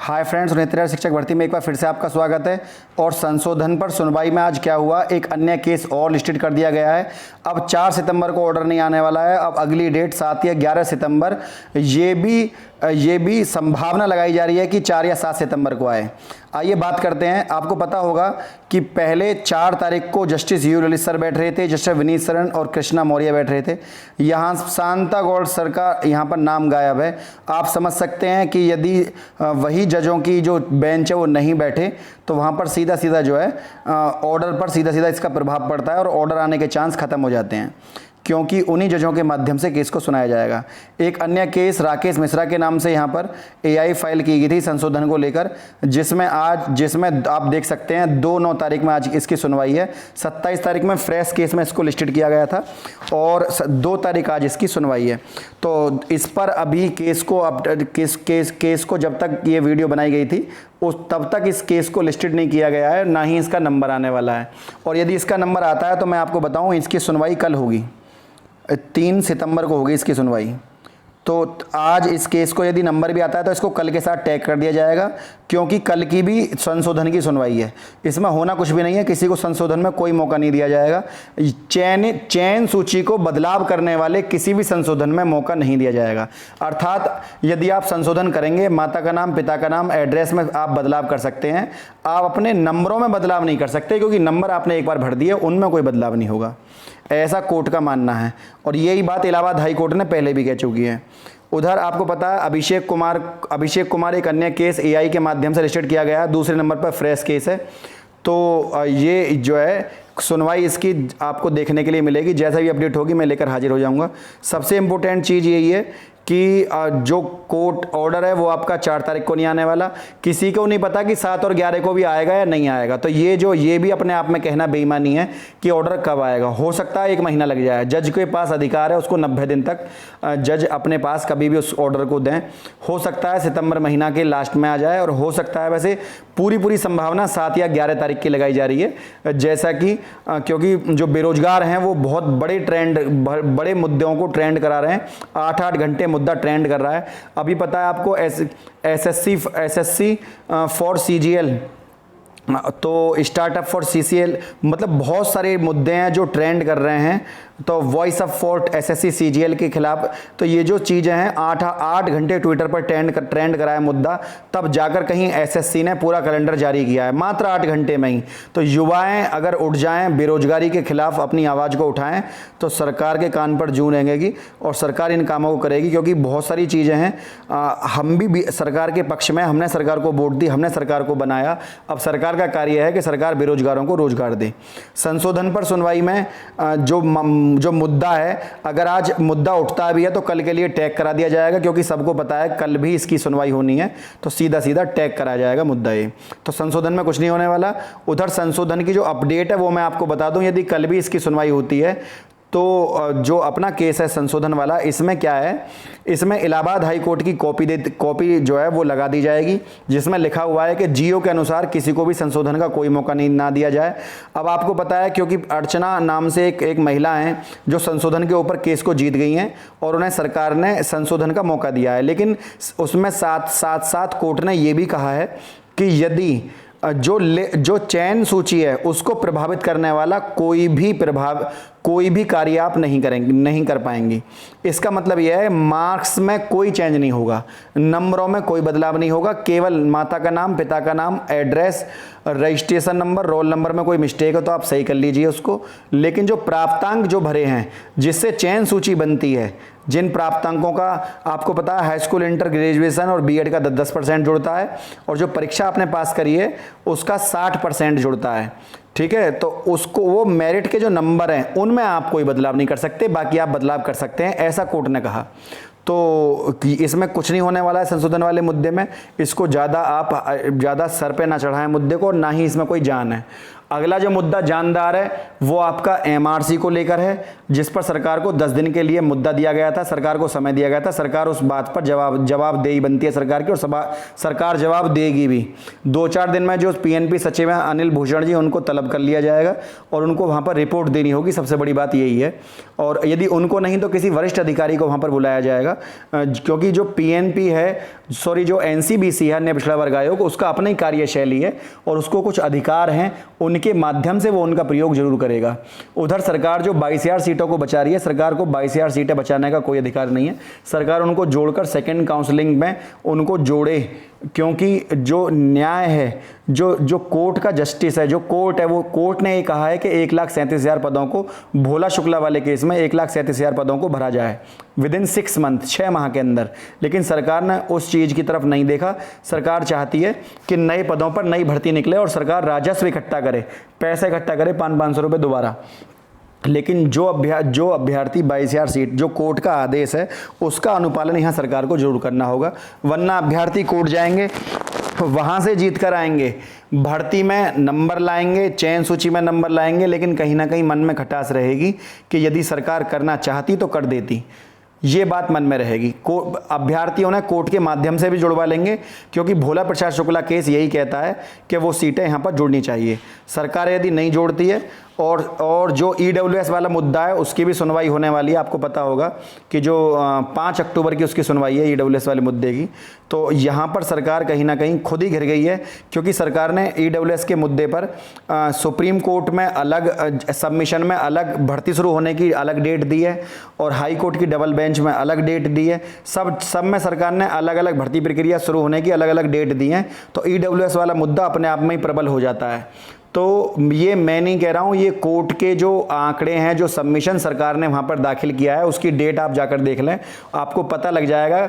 Hi friends, नेत्र शिक्षक भर्ती में एक बार फिर से आपका स्वागत है। और संशोधन पर सुनवाई में आज क्या हुआ, एक अन्य केस और लिस्टेड कर दिया गया है। अब 4 सितंबर को ऑर्डर नहीं आने वाला है, अब अगली डेट 7 या 11 सितंबर, ये भी संभावना लगाई जा रही है कि 4 या 7 सितंबर को आए। आइए बात करते हैं। आपको पता होगा कि पहले 4 तारीख को जस्टिस यू ललित सर बैठ रहे थे, जस्टिस विनीत सरन और कृष्णा मौर्य बैठ रहे थे। यहाँ शांता गौड़ सर का यहाँ पर नाम गायब है। आप समझ सकते हैं कि यदि वही जजों की जो बेंच है वो नहीं बैठे तो वहाँ पर सीधा सीधा जो है ऑर्डर पर सीधा सीधा इसका प्रभाव पड़ता है और ऑर्डर आने के चांस खत्म हो जाते हैं, क्योंकि उन्हीं जजों के माध्यम से केस को सुनाया जाएगा। एक अन्य केस राकेश मिश्रा के नाम से यहाँ पर एआई फाइल की गई थी संशोधन को लेकर, जिसमें आप देख सकते हैं 2-9 तारीख में आज इसकी सुनवाई है। 27 तारीख में फ्रेश केस में इसको लिस्टेड किया गया था और 2 तारीख आज इसकी सुनवाई है। तो इस पर अभी केस को जब तक ये वीडियो बनाई गई थी तब तक इस केस को लिस्टेड नहीं किया गया है, ना ही इसका नंबर आने वाला है। और यदि इसका नंबर आता है तो मैं आपको बताऊँ, इसकी सुनवाई कल होगी, 3 सितंबर को होगी इसकी सुनवाई। तो आज इस केस को यदि नंबर भी आता है तो इसको कल के साथ टैग कर दिया जाएगा, क्योंकि कल की भी संशोधन की सुनवाई है। इसमें होना कुछ भी नहीं है, किसी को संशोधन में कोई मौका नहीं दिया जाएगा। चयन सूची को बदलाव करने वाले किसी भी संशोधन में मौका नहीं दिया जाएगा। अर्थात यदि आप संशोधन करेंगे, माता का नाम, पिता का नाम, एड्रेस में आप बदलाव कर सकते हैं, आप अपने नंबरों में बदलाव नहीं कर सकते, क्योंकि नंबर आपने एक बार भर दिए, उनमें कोई बदलाव नहीं होगा, ऐसा कोर्ट का मानना है। और यही बात इलाहाबाद हाई कोर्ट ने पहले भी कह चुकी है। उधर आपको पता है अभिषेक कुमार एक अन्य केस एआई के माध्यम से रजिस्टर्ड किया गया, दूसरे नंबर पर फ्रेश केस है। तो ये जो है सुनवाई इसकी आपको देखने के लिए मिलेगी। जैसा भी अपडेट होगी मैं लेकर हाजिर हो जाऊंगा। सबसे इम्पोर्टेंट चीज़ यही है कि जो कोर्ट ऑर्डर है वो आपका 4 तारीख को नहीं आने वाला। किसी को नहीं पता कि 7 और 11 को भी आएगा या नहीं आएगा। तो ये भी अपने आप में कहना बेईमानी है कि ऑर्डर कब आएगा। हो सकता है 1 महीना लग जाए। जज के पास अधिकार है, उसको 90 दिन तक जज अपने पास कभी भी उस ऑर्डर को दें। हो सकता है सितंबर महीना के लास्ट में आ जाए, और हो सकता है वैसे पूरी संभावना 7 या 11 तारीख की लगाई जा रही है। जैसा कि क्योंकि जो बेरोजगार हैं वो बहुत बड़े मुद्दों को ट्रेंड करा रहे हैं। 8-8 घंटे मुद्दा ट्रेंड कर रहा है। अभी पता है आपको एसएससी फॉर सीजीएल, तो स्टार्टअप फॉर सीसीएल, मतलब बहुत सारे मुद्दे हैं जो ट्रेंड कर रहे हैं। तो voice of fort SSC CGL के खिलाफ, तो ये जो चीज़ें हैं 8 घंटे ट्विटर पर ट्रेंड कराया मुद्दा, तब जाकर कहीं एसएससी ने पूरा कैलेंडर जारी किया है मात्र 8 घंटे में ही। तो युवाएं अगर उठ जाएं, बेरोजगारी के खिलाफ अपनी आवाज़ को उठाएं, तो सरकार के कान पर जूं रहेंगी और सरकार इन कामों को करेगी। क्योंकि बहुत सारी चीज़ें हैं, हम भी सरकार के पक्ष में, हमने सरकार को वोट दी, हमने सरकार को बनाया। अब सरकार का कार्य है कि सरकार बेरोजगारों को रोजगार दे। संशोधन पर सुनवाई में जो मुद्दा है, अगर आज मुद्दा उठता भी है तो कल के लिए टैग करा दिया जाएगा, क्योंकि सबको पता है कल भी इसकी सुनवाई होनी है, तो सीधा सीधा टैग कराया जाएगा मुद्दा ये। तो संशोधन में कुछ नहीं होने वाला। उधर संशोधन की जो अपडेट है वो मैं आपको बता दूं, यदि कल भी इसकी सुनवाई होती है तो जो अपना केस है संशोधन वाला, इसमें क्या है, इसमें इलाहाबाद हाई कोर्ट की कॉपी जो है वो लगा दी जाएगी, जिसमें लिखा हुआ है कि जियो के अनुसार किसी को भी संशोधन का कोई मौका ना दिया जाए। अब आपको पता है, क्योंकि अर्चना नाम से एक महिला हैं जो संशोधन के ऊपर केस को जीत गई हैं और उन्हें सरकार ने संशोधन का मौका दिया है। लेकिन उसमें साथ कोर्ट ने ये भी कहा है कि यदि जो चयन सूची है उसको प्रभावित करने वाला कोई भी कार्य आप नहीं कर पाएंगे। इसका मतलब यह है मार्क्स में कोई चेंज नहीं होगा, नंबरों में कोई बदलाव नहीं होगा, केवल माता का नाम, पिता का नाम, address, registration number, roll number में कोई मिस्टेक हो तो आप सही कर लीजिए उसको। लेकिन जो प्राप्तांक जो भरे हैं जिससे चयन सूची बनती है, जिन प्राप्तांकों का आपको पता है हाई स्कूल, इंटर, ग्रेजुएशन और बीएड का 10% जुड़ता है, और जो परीक्षा आपने पास करी है उसका 60% जुड़ता है। ठीक है, तो उसको वो मेरिट के जो नंबर हैं उनमें आप कोई बदलाव नहीं कर सकते, बाकी आप बदलाव कर सकते हैं, ऐसा कोर्ट ने कहा। तो इसमें कुछ नहीं होने वाला है संशोधन वाले मुद्दे में। इसको ज़्यादा सर पे ना चढ़ाएं मुद्दे को, ना ही इसमें कोई जान है। अगला जो मुद्दा जानदार है वो आपका एमआरसी को लेकर है, जिस पर सरकार को 10 दिन के लिए मुद्दा दिया गया था, सरकार को समय दिया गया था। सरकार उस बात पर जवाबदेही बनती है सरकार की, और सरकार जवाब देगी भी। 2-4 दिन में जो पीएनपी सचिव हैं अनिल भूषण जी, उनको तलब कर लिया जाएगा और उनको वहाँ पर रिपोर्ट देनी होगी, सबसे बड़ी बात यही है। और यदि उनको नहीं तो किसी वरिष्ठ अधिकारी को वहाँ पर बुलाया जाएगा, क्योंकि जो पीएनपी है, जो एनसीबीसी है, अन्य पिछड़ा वर्ग आयोग, उसका अपनी ही कार्यशैली है और उसको कुछ अधिकार हैं, उनके माध्यम से वो उनका प्रयोग जरूर करेगा। उधर सरकार जो 22,000 सीटों को बचा रही है, सरकार को 22,000 सीटें बचाने का कोई अधिकार नहीं है। सरकार उनको जोड़कर सेकंड काउंसलिंग में उनको जोड़े, क्योंकि जो न्याय है, जो कोर्ट का जस्टिस है, जो कोर्ट है, वो कोर्ट ने ये कहा है कि 1,37,000 पदों को, भोला शुक्ला वाले केस में 1,37,000 पदों को भरा जाए विदिन 6 मंथ, 6 माह के अंदर। लेकिन सरकार ने उस चीज़ की तरफ नहीं देखा। सरकार चाहती है कि नए पदों पर नई भर्ती निकले और सरकार राजस्व इकट्ठा करे, पैसे इकट्ठा करे, 500-500 रुपये दोबारा। लेकिन जो अभ्यर्थी 22,000 सीट, जो कोर्ट का आदेश है, उसका अनुपालन यहाँ सरकार को जरूर करना होगा, वरना अभ्यर्थी कोर्ट जाएंगे, वहाँ से जीत कर आएंगे, भर्ती में नंबर लाएंगे, चयन सूची में नंबर लाएंगे, लेकिन कहीं ना कहीं मन में खटास रहेगी कि यदि सरकार करना चाहती तो कर देती, ये बात मन में रहेगी। अभ्यर्थियों ने कोर्ट के माध्यम से भी जुड़वा लेंगे, क्योंकि भोला प्रसाद शुक्ला केस यही कहता है कि वो सीटें यहाँ पर जुड़नी चाहिए। सरकार यदि नहीं जोड़ती है, और जो ईडब्ल्यूएस वाला मुद्दा है उसकी भी सुनवाई होने वाली है। आपको पता होगा कि जो 5 अक्टूबर की उसकी सुनवाई है ईडब्ल्यूएस वाले मुद्दे की। तो यहाँ पर सरकार कहीं ना कहीं खुद ही घिर गई है, क्योंकि सरकार ने ईडब्ल्यूएस के मुद्दे पर सुप्रीम कोर्ट में अलग सबमिशन में अलग भर्ती शुरू होने की अलग डेट दी है, और हाई कोर्ट की डबल बेंच में अलग डेट दी है। सब में सरकार ने अलग अलग भर्ती प्रक्रिया शुरू होने की अलग अलग डेट दी हैं। तो ईडब्ल्यूएस वाला मुद्दा अपने आप में ही प्रबल हो जाता है। तो ये मैं नहीं कह रहा हूँ, ये कोर्ट के जो आंकड़े हैं, जो सबमिशन सरकार ने वहाँ पर दाखिल किया है, उसकी डेट आप जाकर देख लें, आपको पता लग जाएगा।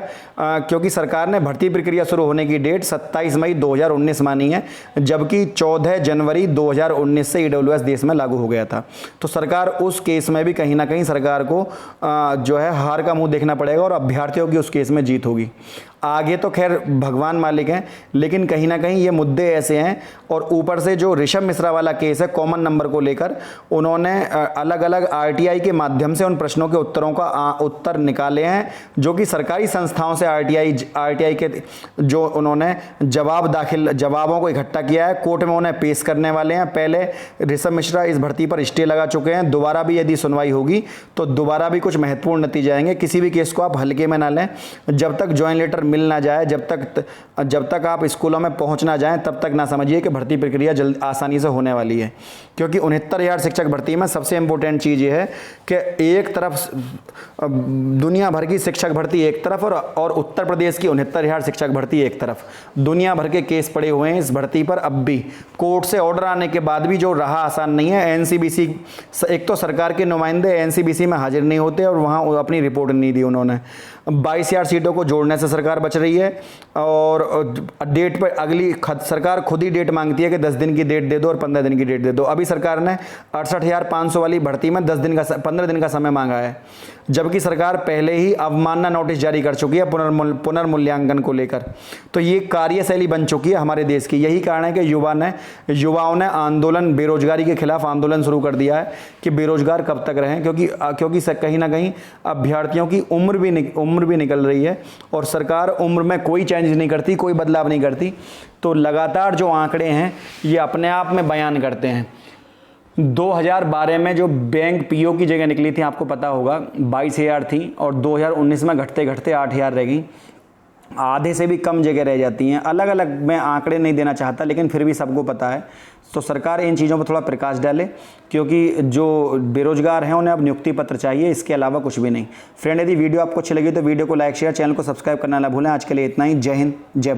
क्योंकि सरकार ने भर्ती प्रक्रिया शुरू होने की डेट 27 मई 2019 मानी है, जबकि 14 जनवरी 2019 से ईडब्ल्यूएस देश में लागू हो गया था। तो सरकार उस केस में भी कहीं ना कहीं सरकार को जो है हार का मुँह देखना पड़ेगा, और अभ्यर्थियों की उस केस में जीत होगी। आगे तो खैर भगवान मालिक हैं, लेकिन कहीं ना कहीं ये मुद्दे ऐसे हैं। और ऊपर से जो ऋषभ मिश्रा वाला केस है कॉमन नंबर को लेकर, उन्होंने अलग अलग आरटीआई के माध्यम से उन प्रश्नों के उत्तरों का उत्तर निकाले हैं, जो कि सरकारी संस्थाओं से आरटीआई के जो उन्होंने जवाबों को इकट्ठा किया है, कोर्ट में उन्हें पेश करने वाले हैं। पहले ऋषभ मिश्रा इस भर्ती पर स्टे लगा चुके हैं, दोबारा भी यदि सुनवाई होगी तो दोबारा भी कुछ महत्वपूर्ण नतीजे आएंगे। किसी भी केस को आप हल्के में ना लें, जब तक ज्वाइंट लेटर मिल ना जाए, जब तक आप स्कूलों में पहुंच ना जाएं, तब तक ना समझिए कि भर्ती प्रक्रिया जल्द आसानी से होने वाली है। क्योंकि 69,000 शिक्षक भर्ती में सबसे इंपॉर्टेंट चीज़ ये है कि एक तरफ दुनिया भर की शिक्षक भर्ती एक तरफ, और उत्तर प्रदेश की 69,000 शिक्षक भर्ती एक तरफ। दुनिया भर के केस पड़े हुए हैं इस भर्ती पर। अब भी कोर्ट से ऑर्डर आने के बाद भी जो रहा आसान नहीं है। एनसीबीसी, एक तो सरकार के नुमाइंदे एनसीबीसी में हाजिर नहीं होते, और वहाँ अपनी रिपोर्ट नहीं दी उन्होंने। 22,000 सीटों को जोड़ने से सरकार बच रही है, और डेट पर अगली सरकार खुद ही डेट मांगती है कि 10 दिन की डेट दे दो और 15 दिन की डेट दे दो। अभी सरकार ने 68,500 वाली भर्ती में 15 दिन का समय मांगा है, जबकि सरकार पहले ही अवमानना नोटिस जारी कर चुकी है पुनर्मूल्यांकन को लेकर। तो ये कार्यशैली बन चुकी है हमारे देश की। यही कारण है कि युवाओं ने आंदोलन, बेरोजगारी के खिलाफ आंदोलन शुरू कर दिया है कि बेरोजगार कब तक रहें, क्योंकि कहीं ना कहीं अभ्यर्थियों की उम्र भी निकल रही है, और सरकार उम्र में कोई चेंज नहीं करती, कोई बदलाव नहीं करती। तो लगातार जो आंकड़े हैं ये अपने आप में बयान करते हैं। 2012 में जो बैंक पीओ की जगह निकली थी, आपको पता होगा 22,000 थी, और 2019 में घटते घटते 8,000 रह गई। आधे से भी कम जगह रह जाती हैं। अलग अलग मैं आंकड़े नहीं देना चाहता, लेकिन फिर भी सबको पता है। तो सरकार इन चीज़ों पर थोड़ा प्रकाश डाले, क्योंकि जो बेरोजगार हैं उन्हें अब नियुक्ति पत्र चाहिए, इसके अलावा कुछ भी नहीं। फ्रेंड, यदि वीडियो आपको अच्छी लगी तो वीडियो को लाइक, शेयर, चैनल को सब्सक्राइब करना ना भूलें। आज के लिए इतना ही। जय हिंद, जय भारत।